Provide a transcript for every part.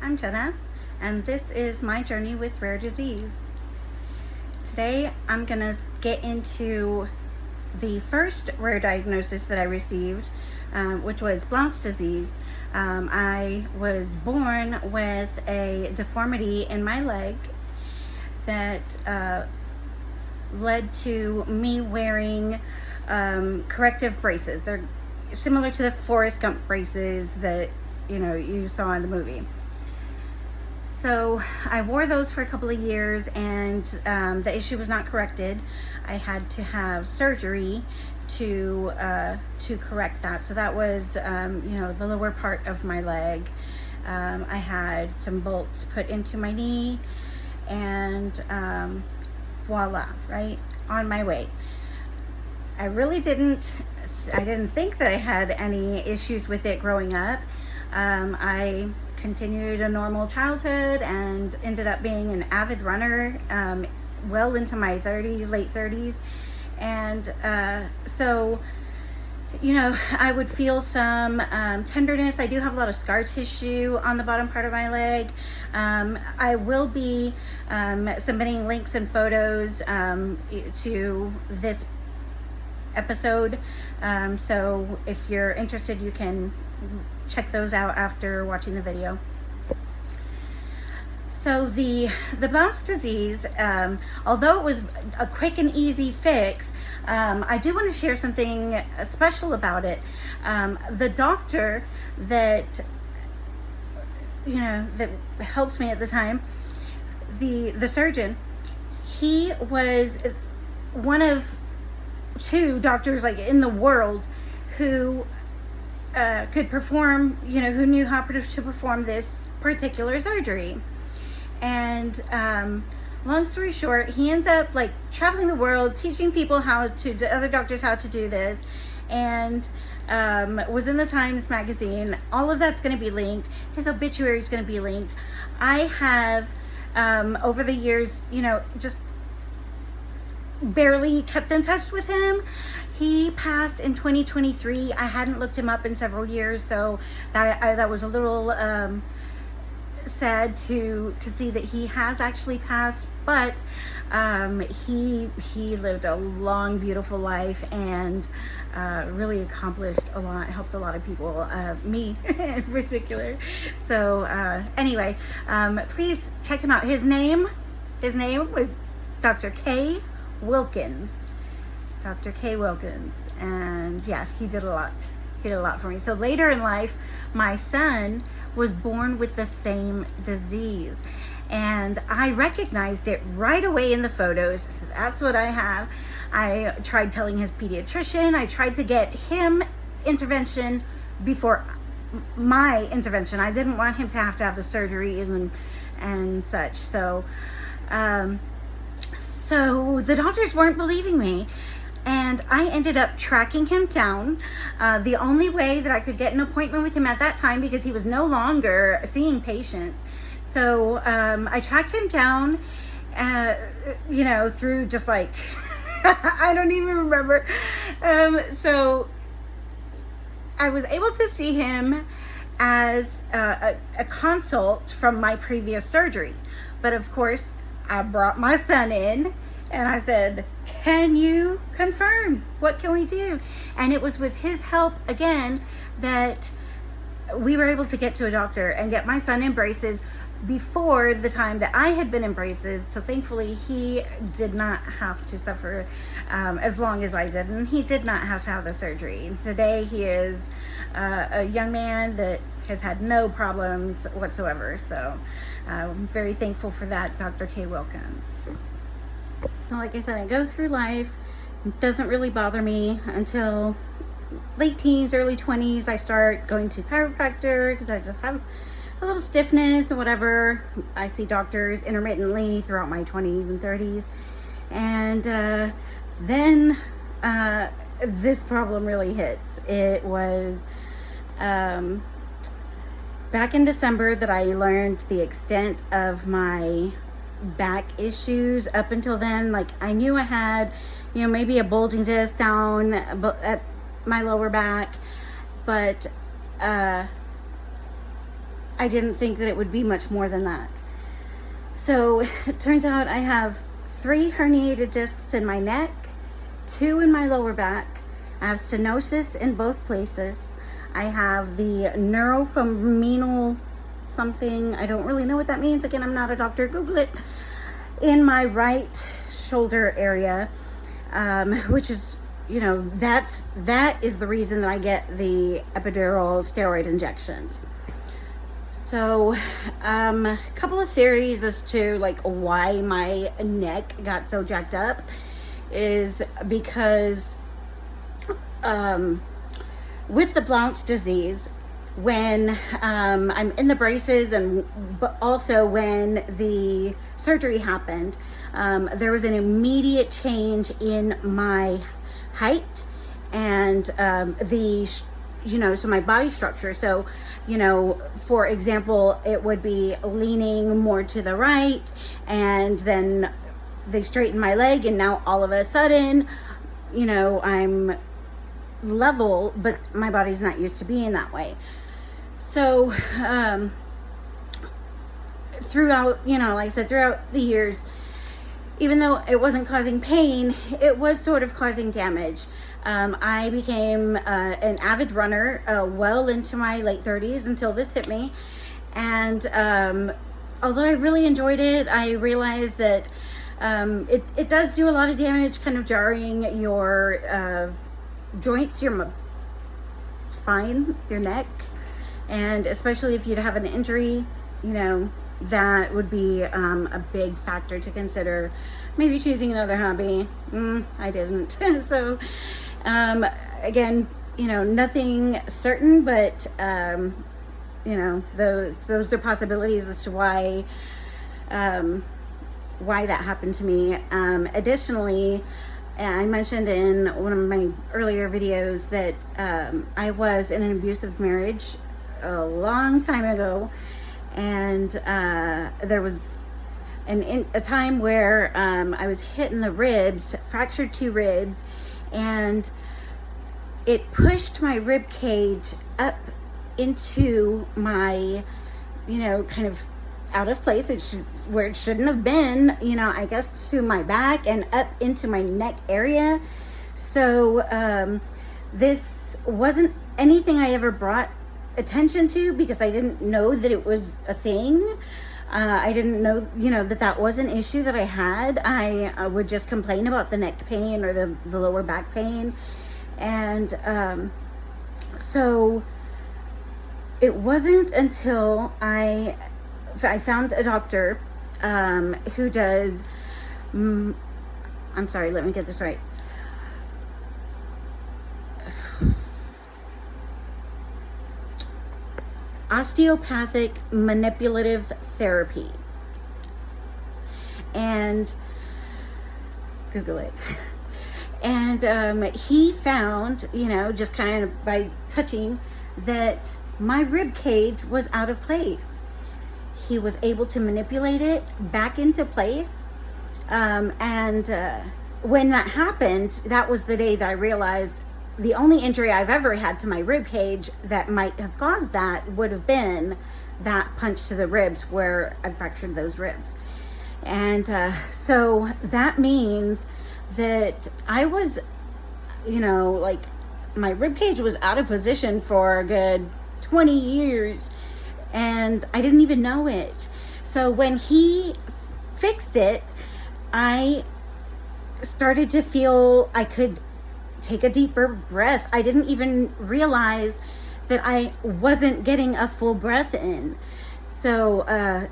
I'm Jenna, and this is my journey with rare disease. Today, I'm going to get into the first rare diagnosis that I received, which was Blount's disease. I was born with a deformity in my leg that led to me wearing corrective braces. They're similar to the Forrest Gump braces that you saw in the movie. So I wore those for a couple of years, and the issue was not corrected. I had to have surgery to correct that. So that was the lower part of my leg. I had some bolts put into my knee, and voila, right on my way. I didn't think that I had any issues with it growing up. I continued a normal childhood and ended up being an avid runner well into my late 30s. And so I would feel some tenderness. I do have a lot of scar tissue on the bottom part of my leg. I will be submitting links and photos to this episode, so if you're interested, you can check those out after watching the video. So the Blount's disease, although it was a quick and easy fix, I do want to share something special about it. The doctor that that helped me at the time, the surgeon, he was one of two doctors in the world who could perform, who knew how to perform this particular surgery. And long story short, he ends up traveling the world, teaching people other doctors how to do this, and was in the Times magazine. All of that's going to be linked. His obituary is going to be linked. I have over the years, just barely kept in touch with him. He passed in 2023. I hadn't looked him up in several years, so that was a little sad to see that he has actually passed. But he lived a long, beautiful life, and really accomplished a lot, helped a lot of people, me in particular. So anyway, please check him out. His name was Dr. K. Wilkins. Dr. K. Wilkins. And yeah, he did a lot for me. So later in life, my son was born with the same disease, and I recognized it right away in the photos. So that's what I have. I tried telling his pediatrician. I tried to get him intervention before my intervention. I didn't want him to have the surgeries and such. So so the doctors weren't believing me, and I ended up tracking him down. The only way that I could get an appointment with him at that time, because he was no longer seeing patients. So I tracked him down, through just I don't even remember. So I was able to see him as a consult from my previous surgery. But of course, I brought my son in, and I said, "Can you confirm? What can we do?" And it was with his help again that we were able to get to a doctor and get my son in braces before the time that I had been in braces. So thankfully, he did not have to suffer as long as I did, and he did not have to have the surgery. Today, he is a young man that has had no problems whatsoever. So I'm very thankful for that, Dr. K. Wilkins. So like I said, I go through life. It doesn't really bother me until late teens, early 20s. I start going to chiropractor because I just have a little stiffness or whatever. I see doctors intermittently throughout my 20s and 30s. And then this problem really hits. It was back in December that I learned the extent of my back issues. Up until then, I knew I had, maybe a bulging disc down at my lower back, but I didn't think that it would be much more than that. So it turns out I have 3 herniated discs in my neck, 2 in my lower back. I have stenosis in both places. I have the neurofemoral something. I don't really know what that means. Again, I'm not a doctor. Google it. In my right shoulder area, which is, you know, that is the reason that I get the epidural steroid injections. So, a couple of theories as to like why my neck got so jacked up is because with the Blount's disease, when I'm in the braces, but also when the surgery happened, there was an immediate change in my height and so my body structure. So, you know, for example, it would be leaning more to the right, and then they straightened my leg, and now all of a sudden, you know, I'm level, but my body's not used to being that way. So, throughout, you know, like I said, throughout the years, even though it wasn't causing pain, it was sort of causing damage. I became an avid runner well into my late 30s until this hit me. And although I really enjoyed it, I realized that it does do a lot of damage, kind of jarring your joints, your spine, your neck. And especially if you'd have an injury, you know, that would be a big factor to consider. Maybe choosing another hobby. I didn't. So, again, you know, nothing certain, but, you know, those are possibilities as to why that happened to me. Additionally, I mentioned in one of my earlier videos that I was in an abusive marriage a long time ago, and there was a time where I was hit in the ribs, fractured 2 ribs, and it pushed my rib cage up into my, you know, kind of out of place, where it shouldn't have been, you know, I guess to my back and up into my neck area. So this wasn't anything I ever brought attention to, because I didn't know that it was a thing. I didn't know, you know, that was an issue that I had. I would just complain about the neck pain or the lower back pain. And so it wasn't until I found a doctor who does, I'm sorry, let me get this right. Osteopathic manipulative therapy. And Google it. And he found, you know, just kind of by touching, that my rib cage was out of place. He was able to manipulate it back into place. And when that happened, that was the day that I realized the only injury I've ever had to my rib cage that might have caused that would have been that punch to the ribs where I fractured those ribs. And so that means that I was, you know, like my rib cage was out of position for a good 20 years and I didn't even know it. So when he fixed it, I started to feel I could take a deeper breath. I didn't even realize that I wasn't getting a full breath in. So,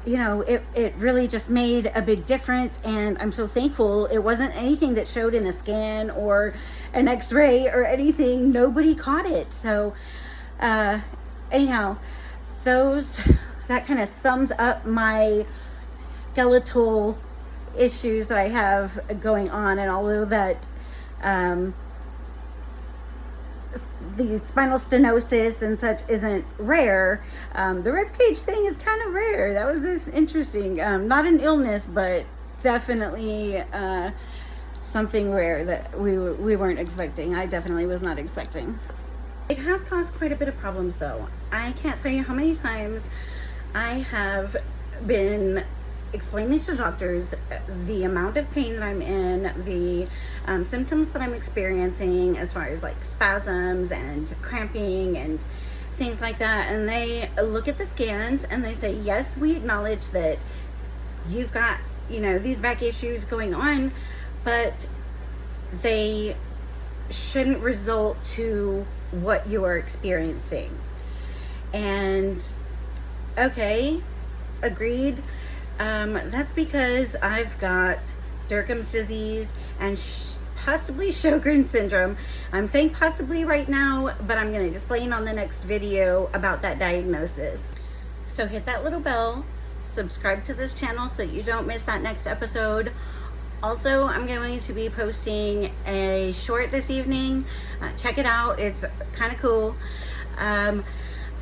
you know, it really just made a big difference, and I'm so thankful it wasn't anything that showed in a scan or an x-ray or anything. Nobody caught it. So, anyhow, that kind of sums up my skeletal issues that I have going on. And although that, the spinal stenosis and such isn't rare, the ribcage thing is kind of rare. That was just interesting. Not an illness, but definitely something rare that we weren't expecting. I definitely was not expecting. It has caused quite a bit of problems though. I can't tell you how many times I have been explaining to doctors the amount of pain that I'm in, the symptoms that I'm experiencing as far as like spasms and cramping and things like that. And they look at the scans and they say, yes, we acknowledge that you've got, you know, these back issues going on, but they shouldn't result to what you are experiencing. And okay, agreed. That's because I've got Derkham's disease and possibly Sjogren's syndrome. I'm saying possibly right now, but I'm going to explain on the next video about that diagnosis. So hit that little bell, subscribe to this channel so that you don't miss that next episode. Also, I'm going to be posting a short this evening. Check it out. It's kind of cool.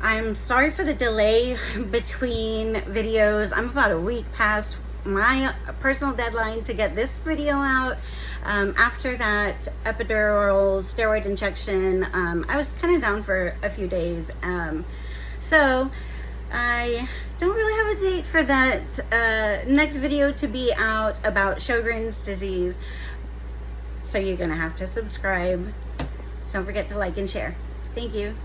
I'm sorry for the delay between videos. I'm about a week past my personal deadline to get this video out. After that epidural steroid injection, I was kind of down for a few days. So I don't really have a date for that next video to be out about Sjogren's disease. So you're gonna have to subscribe. Don't forget to like and share. Thank you.